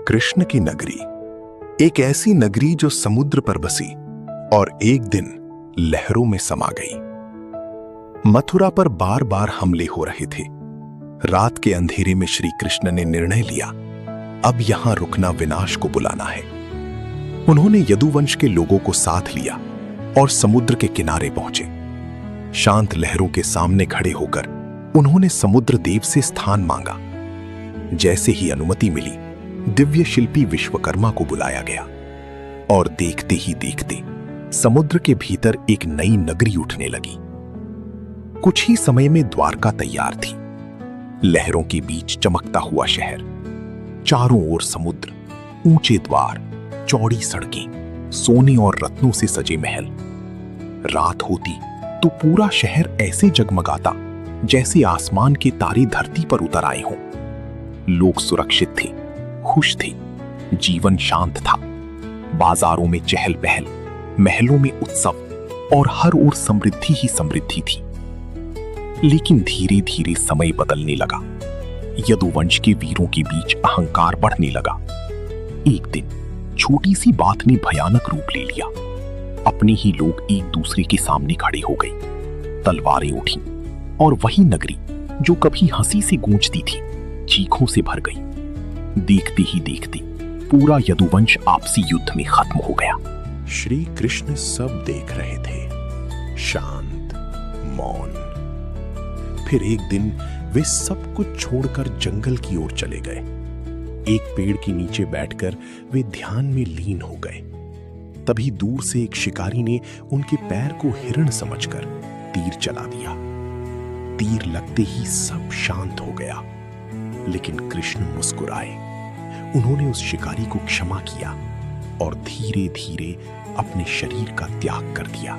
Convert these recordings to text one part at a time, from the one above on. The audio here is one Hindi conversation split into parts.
कृष्ण की नगरी, एक ऐसी नगरी जो समुद्र पर बसी और एक दिन लहरों में समा गई। मथुरा पर बार बार हमले हो रहे थे। रात के अंधेरे में श्री कृष्ण ने निर्णय लिया, अब यहां रुकना विनाश को बुलाना है। उन्होंने यदुवंश के लोगों को साथ लिया और समुद्र के किनारे पहुंचे। शांत लहरों के सामने खड़े होकर उन्होंने समुद्र देव से स्थान मांगा। जैसे ही अनुमति मिली, दिव्य शिल्पी विश्वकर्मा को बुलाया गया और देखते ही देखते समुद्र के भीतर एक नई नगरी उठने लगी। कुछ ही समय में द्वारका तैयार थी। लहरों के बीच चमकता हुआ शहर, चारों ओर समुद्र, ऊंचे द्वार, चौड़ी सड़कें, सोने और रत्नों से सजे महल। रात होती तो पूरा शहर ऐसे जगमगाता जैसे आसमान के तारे धरती पर उतर आए हों। लोग सुरक्षित थे, खुश थे, जीवन शांत था। बाजारों में चहल पहल, महलों में उत्सव और हर ओर समृद्धि ही समृद्धि थी। लेकिन धीरे धीरे समय बदलने लगा। यदुवंश के वीरों के बीच अहंकार बढ़ने लगा। एक दिन छोटी सी बात ने भयानक रूप ले लिया। अपने ही लोग एक दूसरे के सामने खड़े हो गए। तलवारें उठी और वही नगरी जो कभी हंसी से गूंजती थी, चीखों से भर गई। देखते ही देखते पूरा यदुवंश आपसी युद्ध में खत्म हो गया। श्री कृष्ण सब देख रहे थे, शांत, मौन। फिर एक दिन वे सब कुछ छोड़कर जंगल की ओर चले गए। एक पेड़ के नीचे बैठकर वे ध्यान में लीन हो गए। तभी दूर से एक शिकारी ने उनके पैर को हिरण समझकर तीर चला दिया। तीर लगते ही सब शांत हो गया। लेकिन कृष्ण मुस्कुराए। उन्होंने उस शिकारी को क्षमा किया और धीरे धीरे अपने शरीर का त्याग कर दिया।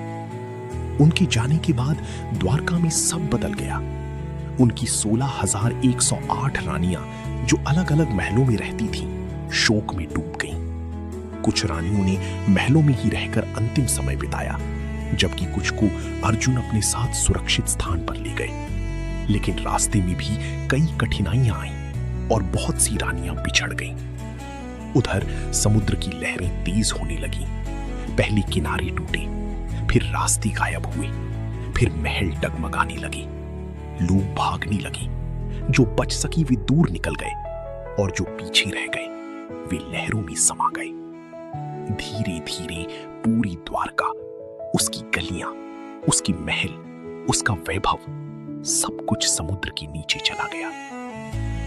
उनके जाने के बाद द्वारका में सब बदल गया। उनकी 16,108 रानियां जो अलग अलग महलों में रहती थीं, शोक में डूब गईं। कुछ रानियों ने महलों में ही रहकर अंतिम समय बिताया, जबकि कुछ को अर्जुन अपने साथ सुरक्षित स्थान पर ले गए। लेकिन रास्ते में भी कई कठिनाइयां आईं और बहुत सी रानियां बिछड़ गईं। उधर समुद्र की लहरें तेज होने लगीं। पहले किनारे टूटे, फिर रास्ते गायब हुए, फिर महल डगमगाने लगे। लोग भागने लगे। जो बच सकी वे दूर निकल गए और जो पीछे रह गए वे लहरों में समा गए। धीरे धीरे पूरी द्वारका, उसकी गलियां, उसकी महल, उसका वैभव, सब कुछ समुद्र के नीचे चला गया।